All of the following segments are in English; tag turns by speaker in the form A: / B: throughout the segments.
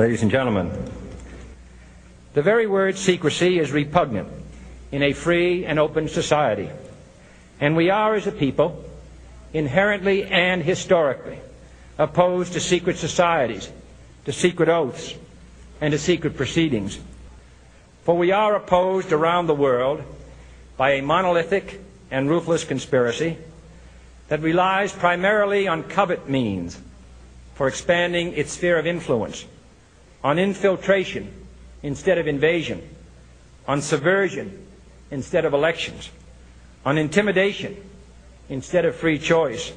A: Ladies and gentlemen, the very word secrecy is repugnant in a free and open society, and we are, as a people, inherently and historically opposed to secret societies, to secret oaths, and to secret proceedings. For we are opposed around the world by a monolithic and ruthless conspiracy that relies primarily on covert means for expanding its sphere of influence, on infiltration instead of invasion, on subversion instead of elections, on intimidation instead of free choice.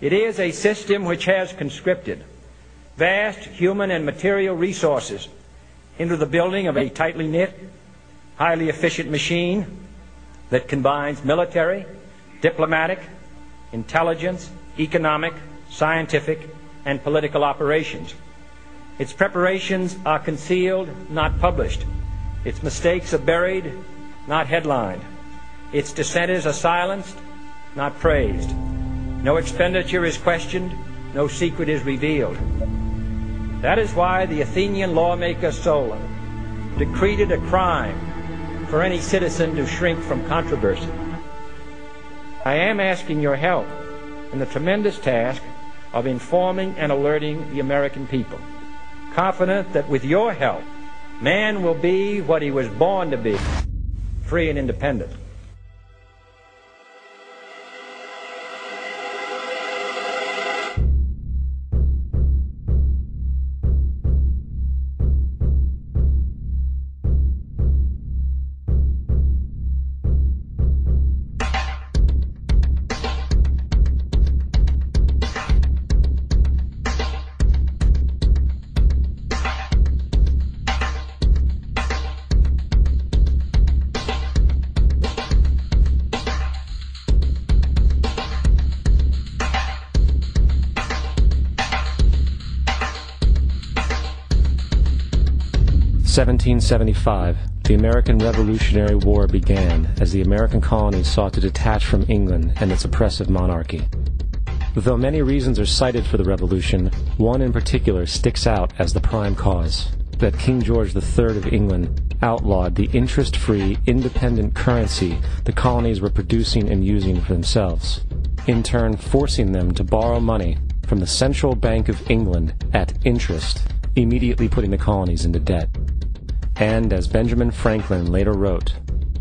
A: It is a system which has conscripted vast human and material resources into the building of a tightly knit, highly efficient machine that combines military, diplomatic, intelligence, economic, scientific, and political operations. Its preparations are concealed, not published. Its mistakes are buried, not headlined. Its dissenters are silenced, not praised. No expenditure is questioned, no secret is revealed. That is why the Athenian lawmaker Solon decreed it a crime for any citizen to shrink from controversy. I am asking your help in the tremendous task of informing and alerting the American people, confident that with your help, man will be what he was born to be, free and independent.
B: In 1775, the American Revolutionary War began as the American colonies sought to detach from England and its oppressive monarchy. Though many reasons are cited for the revolution, one in particular sticks out as the prime cause: that King George III of England outlawed the interest-free, independent currency the colonies were producing and using for themselves, in turn forcing them to borrow money from the Central Bank of England at interest, immediately putting the colonies into debt. And, as Benjamin Franklin later wrote,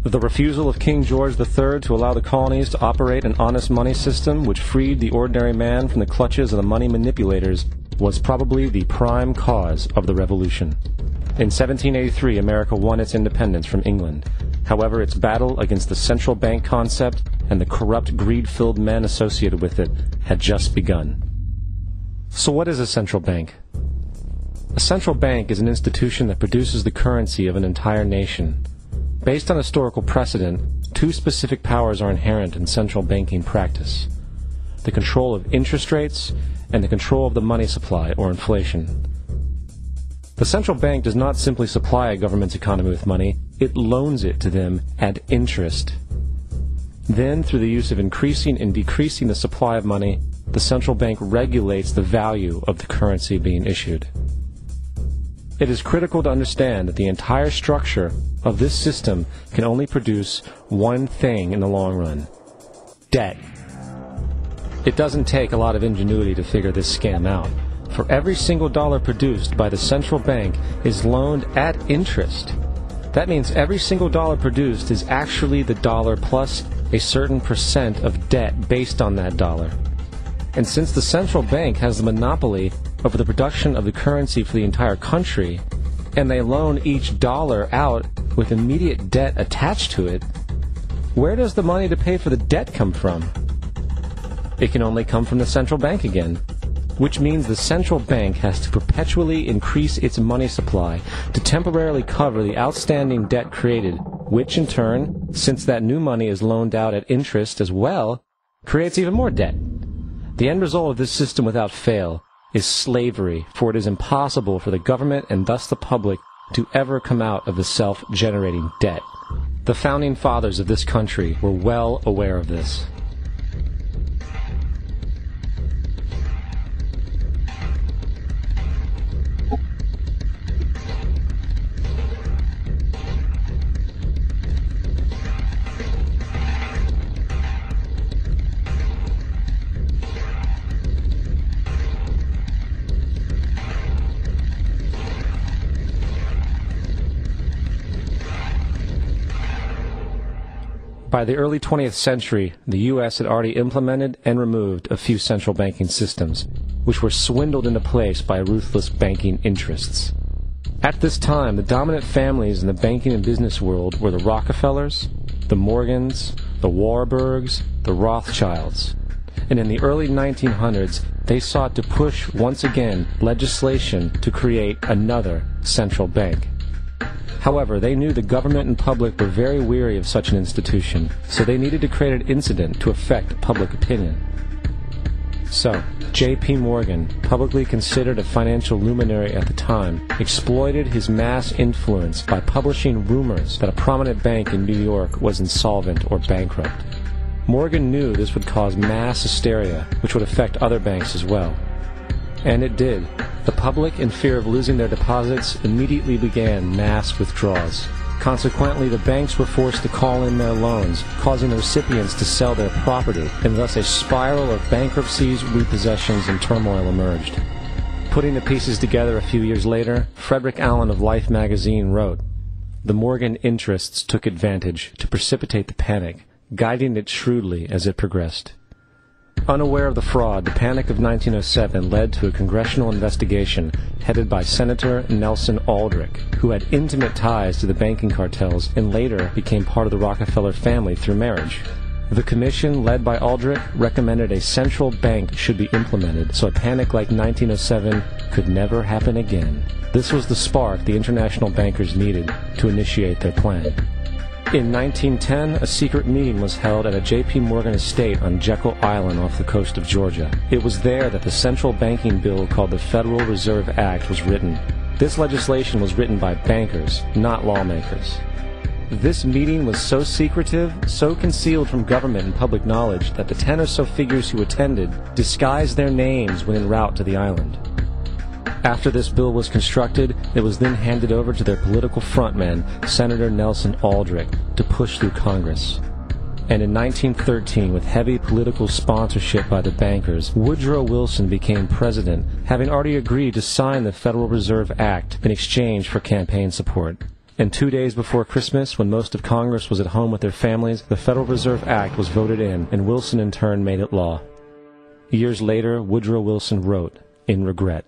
B: the refusal of King George III to allow the colonies to operate an honest money system which freed the ordinary man from the clutches of the money manipulators was probably the prime cause of the revolution. In 1783, America won its independence from England. However, its battle against the central bank concept and the corrupt, greed-filled men associated with it had just begun. So what is a central bank? A central bank is an institution that produces the currency of an entire nation. Based on historical precedent, two specific powers are inherent in central banking practice: the control of interest rates and the control of the money supply, or inflation. The central bank does not simply supply a government's economy with money, it loans it to them at interest. Then, through the use of increasing and decreasing the supply of money, the central bank regulates the value of the currency being issued. It is critical to understand that the entire structure of this system can only produce one thing in the long run: debt. It doesn't take a lot of ingenuity to figure this scam out. For every single dollar produced by the central bank is loaned at interest. That means every single dollar produced is actually the dollar plus a certain percent of debt based on that dollar. And since the central bank has the monopoly over the production of the currency for the entire country, and they loan each dollar out with immediate debt attached to it, where does the money to pay for the debt come from? It can only come from the central bank again, which means the central bank has to perpetually increase its money supply to temporarily cover the outstanding debt created, which in turn, since that new money is loaned out at interest as well, creates even more debt. The end result of this system without fail is slavery, for it is impossible for the government and thus the public to ever come out of the self-generating debt. The founding fathers of this country were well aware of this. By the early 20th century, the U.S. had already implemented and removed a few central banking systems, which were swindled into place by ruthless banking interests. At this time, the dominant families in the banking and business world were the Rockefellers, the Morgans, the Warburgs, the Rothschilds. And in the early 1900s, they sought to push once again legislation to create another central bank. However, they knew the government and public were very weary of such an institution, so they needed to create an incident to affect public opinion. So, J.P. Morgan, publicly considered a financial luminary at the time, exploited his mass influence by publishing rumors that a prominent bank in New York was insolvent or bankrupt. Morgan knew this would cause mass hysteria, which would affect other banks as well. And it did. The public, in fear of losing their deposits, immediately began mass withdrawals. Consequently, the banks were forced to call in their loans, causing the recipients to sell their property, and thus a spiral of bankruptcies, repossessions, and turmoil emerged. Putting the pieces together a few years later, Frederick Allen of Life magazine wrote, "The Morgan interests took advantage to precipitate the panic, guiding it shrewdly as it progressed." Unaware of the fraud, the Panic of 1907 led to a congressional investigation headed by Senator Nelson Aldrich, who had intimate ties to the banking cartels and later became part of the Rockefeller family through marriage. The commission, led by Aldrich, recommended a central bank should be implemented so a panic like 1907 could never happen again. This was the spark the international bankers needed to initiate their plan. In 1910, a secret meeting was held at a J.P. Morgan estate on Jekyll Island off the coast of Georgia. It was there that the central banking bill called the Federal Reserve Act was written. This legislation was written by bankers, not lawmakers. This meeting was so secretive, so concealed from government and public knowledge that the 10 or so figures who attended disguised their names when en route to the island. After this bill was constructed, it was then handed over to their political frontman, Senator Nelson Aldrich, to push through Congress. And in 1913, with heavy political sponsorship by the bankers, Woodrow Wilson became president, having already agreed to sign the Federal Reserve Act in exchange for campaign support. And 2 days before Christmas, when most of Congress was at home with their families, the Federal Reserve Act was voted in, and Wilson in turn made it law. Years later, Woodrow Wilson wrote, in regret,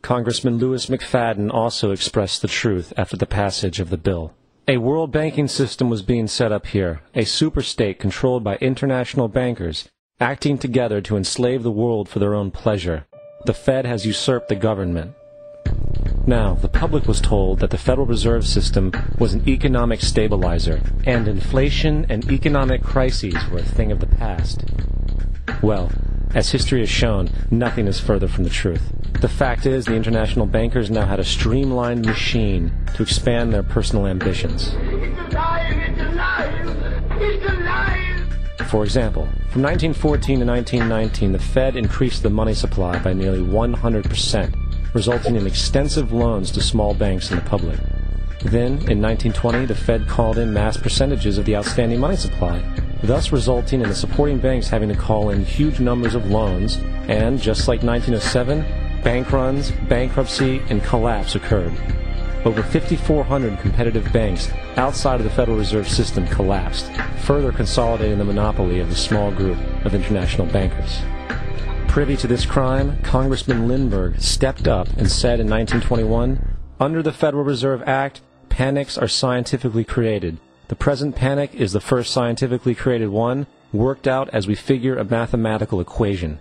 B: Congressman Louis McFadden also expressed the truth after the passage of the bill. A world banking system was being set up here, a superstate controlled by international bankers, acting together to enslave the world for their own pleasure. The Fed has usurped the government. Now, the public was told that the Federal Reserve System was an economic stabilizer, and inflation and economic crises were a thing of the past. Well, as history has shown, nothing is further from the truth. The fact is, the international bankers now had a streamlined machine to expand their personal ambitions.
C: It's alive! It's alive! It's alive!
B: For example, from 1914 to 1919, the Fed increased the money supply by nearly 100%, resulting in extensive loans to small banks and the public. Then, in 1920, the Fed called in mass percentages of the outstanding money supply, thus resulting in the supporting banks having to call in huge numbers of loans, and, just like 1907, bank runs, bankruptcy, and collapse occurred. Over 5,400 competitive banks outside of the Federal Reserve System collapsed, further consolidating the monopoly of the small group of international bankers. Privy to this crime, Congressman Lindbergh stepped up and said in 1921, "Under the Federal Reserve Act, panics are scientifically created. The present panic is the first scientifically created one, worked out as we figure a mathematical equation."